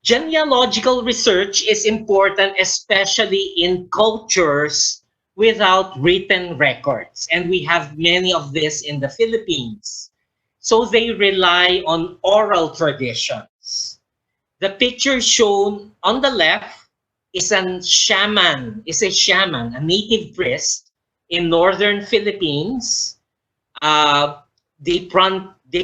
Genealogical research is important, especially in cultures without written records. And we have many of this in the Philippines. So they rely on oral traditions. The picture shown on the left is a shaman, a native priest in northern Philippines. Uh, they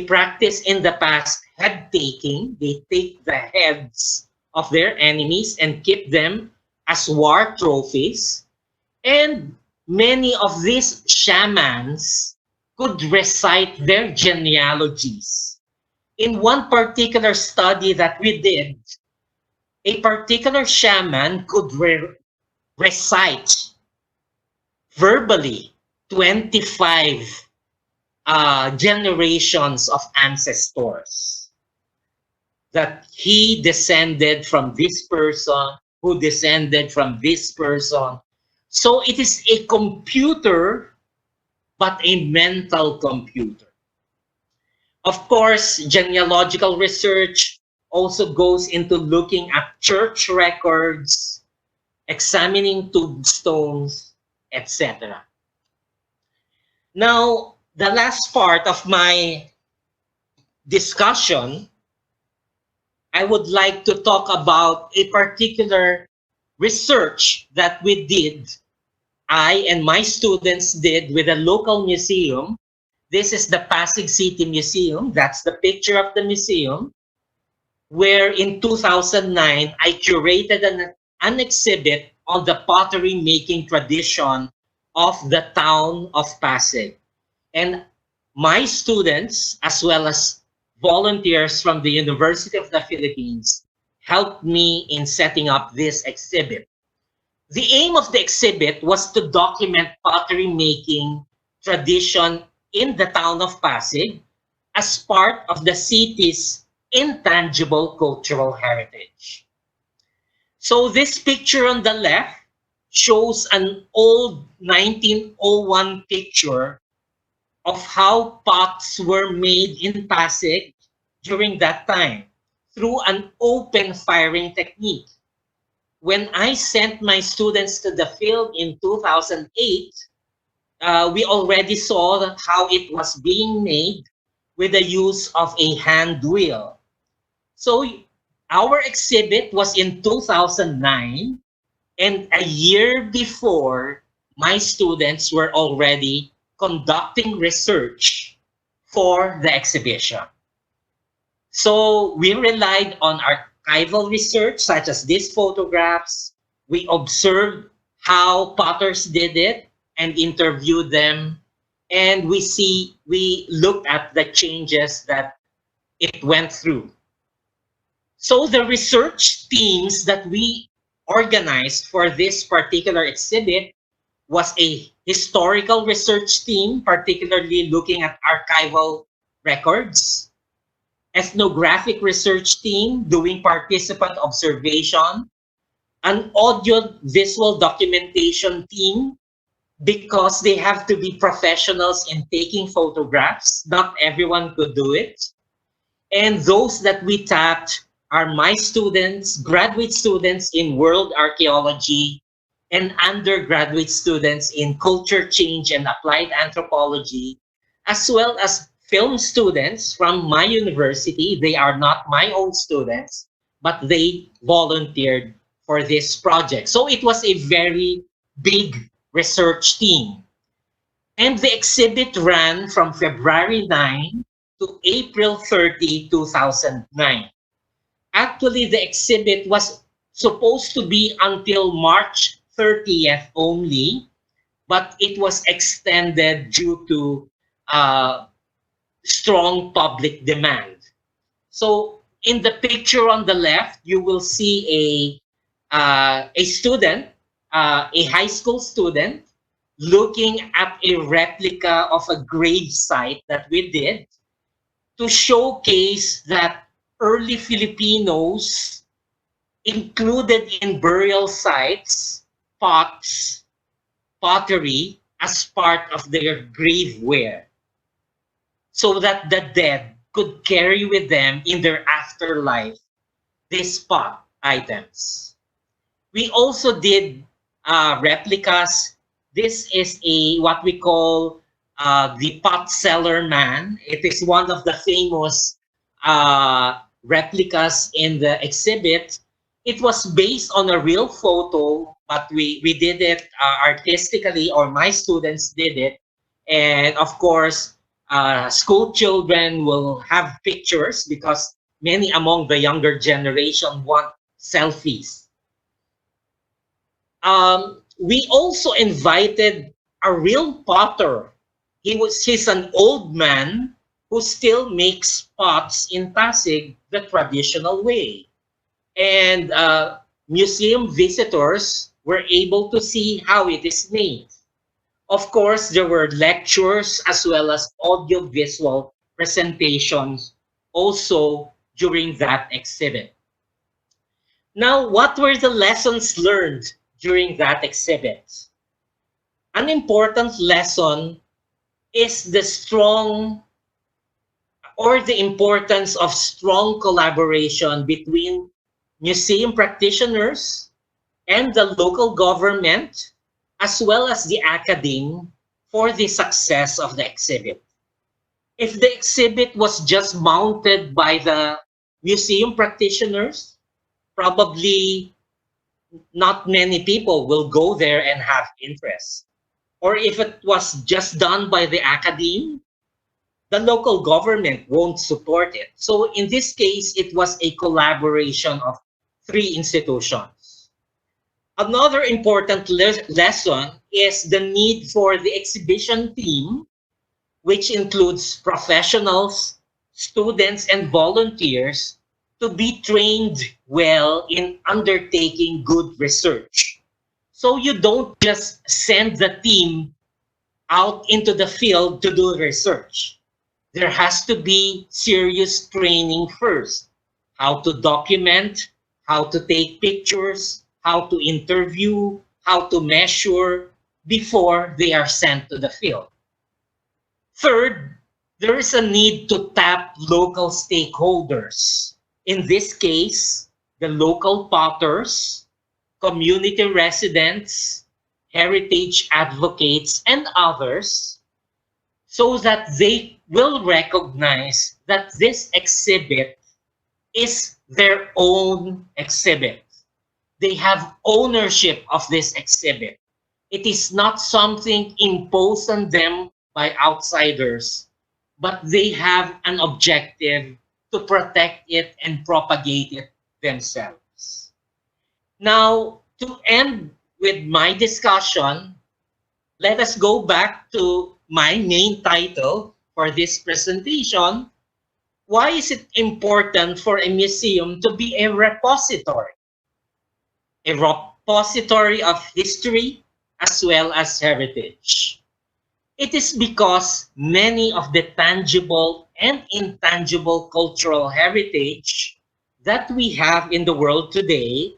practice in the past head taking. They take the heads of their enemies and keep them as war trophies. And many of these shamans could recite their genealogies. In one particular study that we did, a particular shaman could recite verbally 25 generations of ancestors, that he descended from this person, who descended from this person. So it is a computer, but a mental computer. Of course, genealogical research also goes into looking at church records, examining tombstones, etc. Now, the last part of my discussion, I would like to talk about a particular research that we did, I and my students did with a local museum. This is the Pasig City Museum. That's the picture of the museum, where in 2009, I curated an exhibit on the pottery making tradition of the town of Pasig. And my students, as well as volunteers from the University of the Philippines, helped me in setting up this exhibit. The aim of the exhibit was to document pottery making tradition in the town of Pasig as part of the city's intangible cultural heritage. So this picture on the left shows an old 1901 picture of how pots were made in Pasig during that time through an open firing technique. When I sent my students to the field in 2008, we already saw how it was being made with the use of a hand wheel. So our exhibit was in 2009, and a year before, my students were already conducting research for the exhibition. So we relied on archival research, such as these photographs. We observed how potters did it and interviewed them. And we looked at the changes that it went through. So the research teams that we organized for this particular exhibit was a historical research team, particularly looking at archival records, ethnographic research team doing participant observation, an audio visual documentation team, because they have to be professionals in taking photographs. Not everyone could do it. And those that we tapped are my students, graduate students in world archaeology, and undergraduate students in culture change and applied anthropology, as well as film students from my university. They are not my own students, but they volunteered for this project. So it was a very big research team. And the exhibit ran from February 9 to April 30, 2009. Actually, the exhibit was supposed to be until March 30th only, but it was extended due to strong public demand. So in the picture on the left, you will see a student, a high school student, looking at a replica of a grave site that we did to showcase that early Filipinos included in burial sites pots, pottery as part of their grave wear, so that the dead could carry with them in their afterlife these pot items. We also did replicas. This is a what we call the pot seller man. It is one of the famous replicas in the exhibit. It was based on a real photo, but we did it artistically, or my students did it. And of course, school children will have pictures because many among the younger generation want selfies. We also invited a real potter. He's an old man who still makes pots in Pasig the traditional way. And museum visitors were able to see how it is made. Of course, there were lectures as well as audio-visual presentations also during that exhibit. Now, what were the lessons learned during that exhibit? An important lesson is the importance of strong collaboration between museum practitioners and the local government, as well as the academe, for the success of the exhibit. If the exhibit was just mounted by the museum practitioners, probably not many people will go there and have interest. Or if it was just done by the academe, the local government won't support it. So in this case, it was a collaboration of three institutions. Another important lesson is the need for the exhibition team, which includes professionals, students, and volunteers, to be trained well in undertaking good research. So you don't just send the team out into the field to do research. There has to be serious training first. How to document, how to take pictures, how to interview, how to measure before they are sent to the field. Third, there is a need to tap local stakeholders. In this case, the local potters, community residents, heritage advocates, and others, so that they will recognize that this exhibit is their own exhibit. They have ownership of this exhibit. It is not something imposed on them by outsiders, but they have an objective to protect it and propagate it themselves. Now, to end with my discussion, let us go back to my main title for this presentation. Why is it important for a museum to be a repository? A repository of history as well as heritage. It is because many of the tangible and intangible cultural heritage that we have in the world today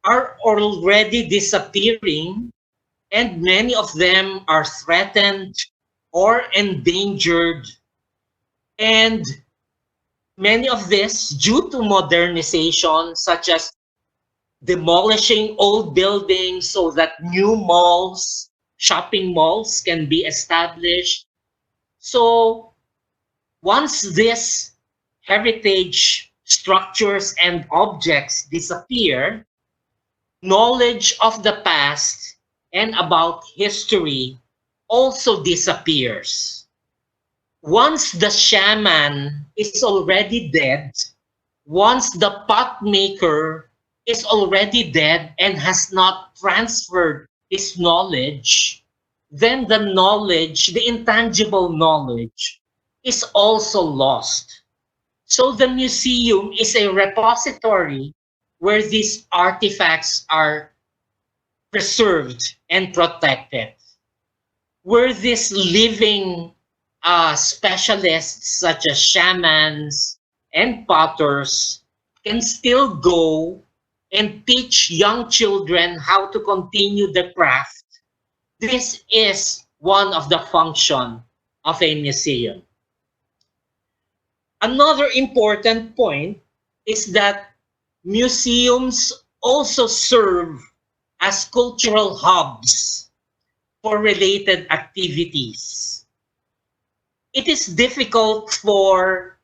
are already disappearing, and many of them are threatened or endangered. And many of this due to modernization, such as demolishing old buildings so that new malls, shopping malls can be established. So once these heritage structures and objects disappear, knowledge of the past and about history also disappears. Once the shaman is already dead, once the pot maker is already dead and has not transferred his knowledge, then the knowledge, the intangible knowledge, is also lost. So the museum is a repository where these artifacts are preserved and protected, where these living specialists such as shamans and potters can still go and teach young children how to continue the craft. This is one of the function of a museum. Another important point is that museums also serve as cultural hubs for related activities. It is difficult for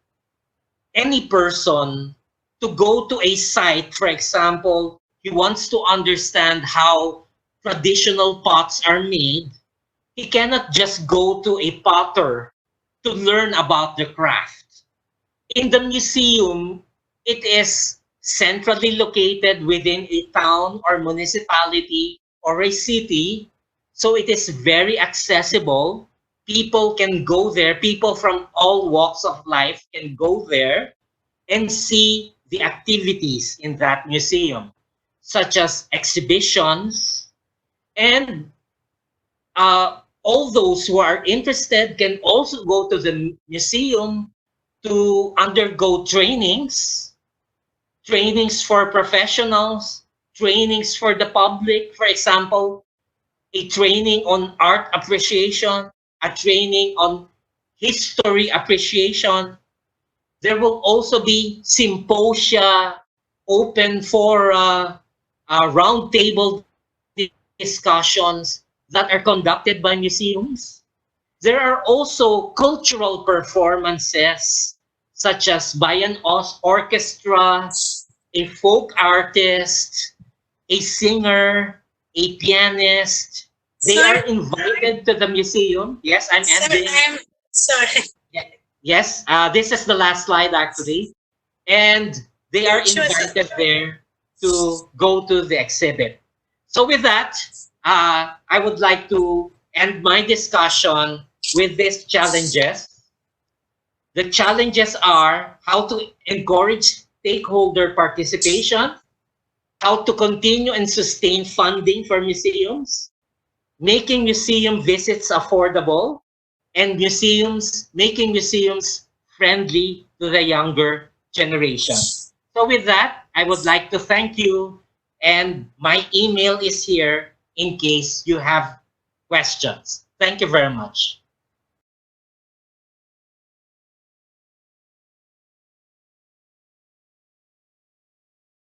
any person to go to a site, for example, he wants to understand how traditional pots are made. He cannot just go to a potter to learn about the craft. In the museum, it is centrally located within a town or municipality or a city, so it is very accessible. People can go there, people from all walks of life can go there and see the activities in that museum, such as exhibitions, and all those who are interested can also go to the museum to undergo trainings, trainings for professionals, trainings for the public. For example, a training on art appreciation, a training on history appreciation. There will also be symposia open for roundtable discussions that are conducted by museums. There are also cultural performances such as by an orchestra, a folk artist, a singer, a pianist. They Sir, are invited to the museum. Yes, I'm sir, ending. I'm sorry. Yes, this is the last slide actually. And they are invited there to go to the exhibit. So with that, I would like to end my discussion with these challenges. The challenges are how to encourage stakeholder participation, how to continue and sustain funding for museums, making museum visits affordable, and making museums friendly to the younger generation. So with that, I would like to thank you, and my email is here in case you have questions. Thank you very much.